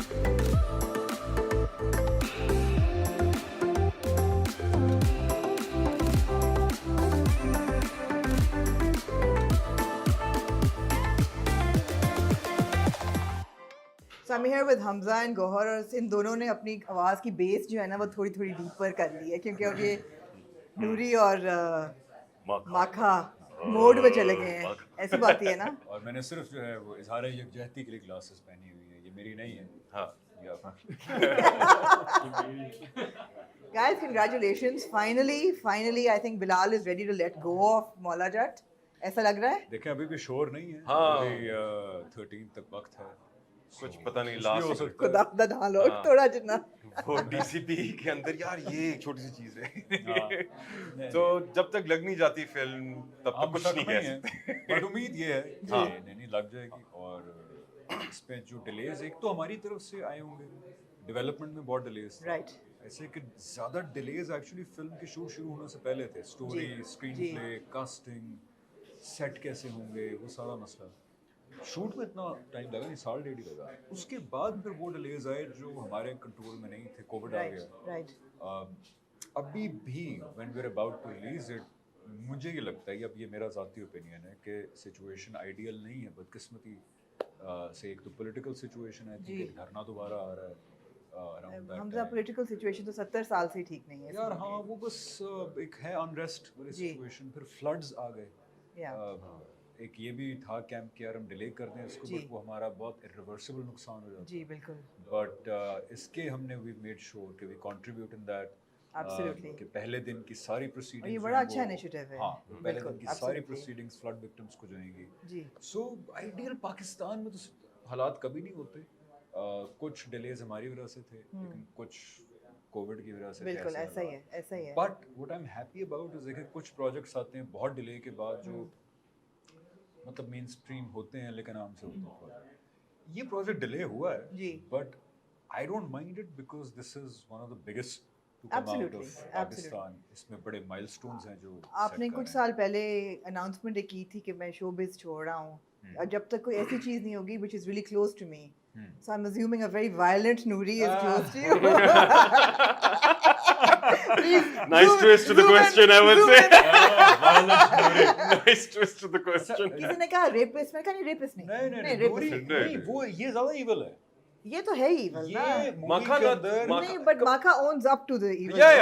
So I'm here with Hamza and Gohar اور ان دونوں نے اپنی آواز کی بیس جو ہے نا وہ تھوڑی تھوڑی ڈیپر کر لی ہے کیونکہ اب یہ نوری اور ماکھا موڈ میں چلے گئے ہیں, ایسی بات ہی ہے نا. اور میں نے صرف جو ہے وہ اظہار یکجہتی کے لیے گلاسز پہنی ہوئی ہیں, یہ میری نہیں ہے. ہاں Guys, congratulations. Finally, I think Bilal is ready to let go of Maula Jat. ایسا لگ رہا ہے. دیکھیں ابھی بھی شور نہیں ہے, ابھی 13 تک وقت ہے. کچھ پتہ نہیں لاسٹ خدا دا ڈھالو تھوڑا جتنا وہ ڈی سی پی کے اندر یار یہ ایک چھوٹی سی چیز ہے, تو جب تک لگ نہیں جاتی فلم تب تک کچھ نہیں کہہ سکتے. بٹ امید یہ ہے کہ نہیں لگ جائے گی. اور اس پہ جو ڈیلیز ایک تو ہماری طرف سے آئے ہوں گے, ڈیولپمنٹ میں بہت ڈیلیز تھے. رائٹ, ایسے کہ زیادہ ڈیلیز ایکچولی فلم کے شوٹ شروع ہونے سے پہلے تھے. اسٹوری, اسکرین پلے, کاسٹنگ, سیٹ کیسے ہوں گے, وہ سارا مسئلہ. شوٹ میں اتنا ٹائم لگا نہیں, 1.5 سال لگا. اس کے بعد پھر وہ ڈیلیز آئے جو ہمارے کنٹرول میں نہیں تھے. کووڈ آ گیا. ابھی بھی when we are about to release it, مجھے یہ لگتا ہے, اب یہ میرا ذاتی اوپینین ہے کہ سچویشن آئیڈیل نہیں ہے. بدقسمتی سے ایک تو پولیٹیکل سچویشن ہے, ایک دھرنا دوبارہ آ رہا ہے. حمزہ پولیٹیکل سچویشن تو 70 سال سے ٹھیک نہیں ہے یار. ہاں وہ بس ایک ہے انریسٹ والی سچویشن. پھر فلڈز آ گئے. ایک یہ بھی تھا کیمپ کہ یار ہم ڈیلے کر دیں اس کو, بٹ وہ ہمارا بہت ارریورسیبل نقصان ہو جاتا ہے. جی بالکل. بٹ اس کے ہم نے وی میڈ شیور کہ we contribute in that. Absolutely. کہ پہلے دن کی ساری پروسیڈنگز, یہ بڑا اچھا انیشیٹو ہے. ہاں پہلے دن کی ساری پروسیڈنگز فلڈ وکٹمس کو جائیں گی. جی. سو آئیڈیل پاکستان میں تو حالات کبھی نہیں ہوتے. کچھ ڈیلیز ہماری وجہ سے تھے, لیکن کچھ کووڈ کی وجہ سے. بالکل ایسا ہی ہے, ایسا ہی ہے. But what I am happy about is دیکھیں کچھ پروجیکٹس آتے ہیں بہت ڈیلے کے بعد جو مطلب مین اسٹریم ہوتے ہیں لیکن عام سے ہوتے ہیں. یہ پروجیکٹ ڈیلے ہوا ہے, but I don't mind it because this is one of the biggest to come out of Pakistan. اس میں بڑے مائل سٹونز ہیں جو آپ نے کچھ سال پہلے اناؤنسمنٹ کی تھی کہ میں شو بز چھوڑ رہا ہوں, اور جب تک کوئی ایسی چیز نہیں ہوگی which is really close to me. So I'm assuming a very violent Noori is close to you. Please, nice twist to the question, I would say. Violent Noori. Nice twist to the question. کسی نے کہا rapist, میں کہا نہیں rapist نہیں. نہیں وہ یہ زیادہ ایول ہے. یہ تو ہے ایول نا. ماکھا نہیں, but Makha owns up to the evil. Yeah.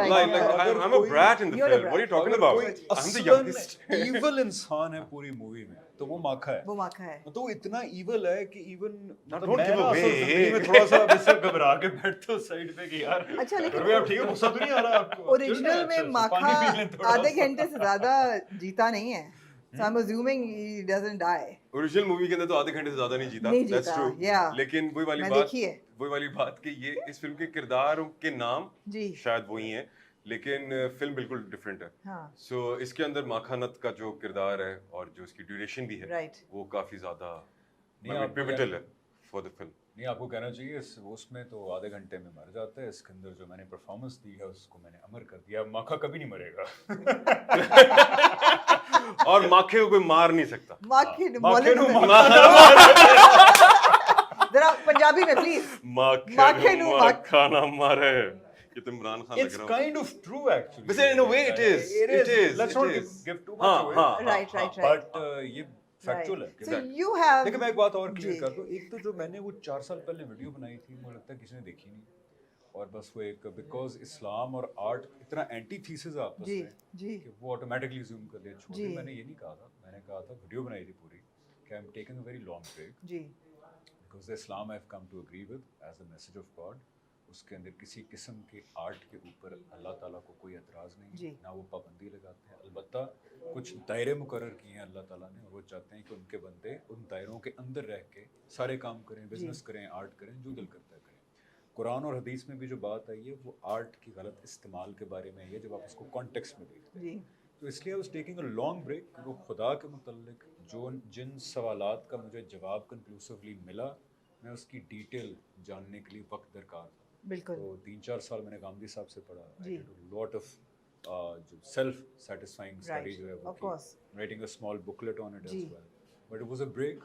Like I'm a brat in the film. What are you talking about? I'm the youngest. Evil انسان ہے پوری مووی میں تو وہ ماکھا ہے. وہ ماکھا ہے. تو اتنا ایول ہے کہ ایون Don't give away. میں تھوڑا سا اس سے گھبرا کے بیٹھتا ہوں سائڈ پہ کہ یار اچھا, لیکن آپ ٹھیک ہے, غصہ تو نہیں آ رہا آپ کو. اوریجنل میں ماکھا آدھے گھنٹے سے زیادہ جیتا نہیں ہے. So I'm assuming he doesn't die. Original movie کے اندر تو آدھے گھنٹے سے زیادہ نہیں جیتا. That's true. لیکن وہی والی بات کہ یہ اس فلم کے کرداروں کے نام شاید وہی ہیں, لیکن فلم بالکل ڈفرینٹ ہے. سو اس کے اندر ماکھا نت کا جو کردار ہے اور جو اس کی ڈیوریشن بھی ہے وہ کافی زیادہ پیوٹل ہے فار دا فلم. نہیں آپ کو کہنا چاہیے اس میں تو آدھے گھنٹے میں مر جاتا ہے. اس کے اندر جو میں نے پرفارمنس دی ہے اس کو میں نے امر کر دیا. ماکھا کبھی نہیں مرے گا اور ماکھے کو کوئی مار نہیں سکتا. ذرا پنجابی میں پلیز. ماکھا نہ مارے. یہ تو عمران خان لگ رہا ہے. It's kind of true actually. But in a way it is. It is. Let's not give too much away. Right. But یہ فیکچوئل ہے. So you have. لیکن میں ایک بات اور کلیئر کر دوں. ایک تو جو میں نے وہ 4 سال پہلے ویڈیو بنائی تھی مجھے لگتا ہے کسی نے دیکھی نہیں, اور بس وہ ایک بیکاز اسلام اور آرٹ اتنا اینٹی تھیسز ہے آپس میں کہ وہ آٹومیٹکلی زوم کر لیا. چھوٹے میں نے یہ نہیں کہا تھا, میں نے کہا تھا ویڈیو بنائی تھی پوری کہ I am taking a very long break because the Islam I have come to agree with as a message of God. اس کے اندر کسی قسم کے آرٹ کے اوپر اللہ تعالیٰ کو کوئی اعتراض نہیں, نہ وہ پابندی لگاتے ہیں. البتہ کچھ دائرے مقرر کیے ہیں اللہ تعالیٰ نے, اور وہ چاہتے ہیں کہ ان کے بندے ان دائروں کے اندر رہ کے سارے کام کریں, بزنس کریں, آرٹ کریں, جو دل کرتا ہے کریں. قرآن اور حدیث میں بھی جو بات آئی ہے وہ آرٹ کی غلط استعمال کے بارے میں ہے جب آپ اس کو کانٹیکسٹ میں دیکھتے ہیں. تو اس لیے I was taking a long break. وہ خدا کے متعلق جن سوالات کا مجھے جواب کنکلوسیولی ملا, میں اس کی ڈیٹیل جاننے کے لیے وقت درکار تھا. بالکل. تو 3-4 سال میں نے گاندھی صاحب سے پڑھا. لاٹ آف جو سیلف سیٹسفائنگ اسٹڈی جو ہے وہ writing a small booklet on it as well. But it was a break.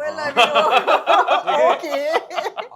well I know okay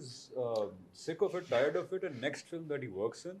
is sick of it tired of it and next film that he works in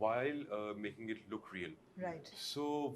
while making it look real right so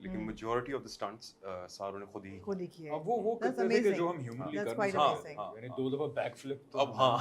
لیکن majority of the stents ساروں نے خود ہی کیے. اب وہ کرتے تھے کہ جو ہم ہیومنلی کر نہیں سکتے. یعنی 2 دفعہ بیک فلپ اب ہاں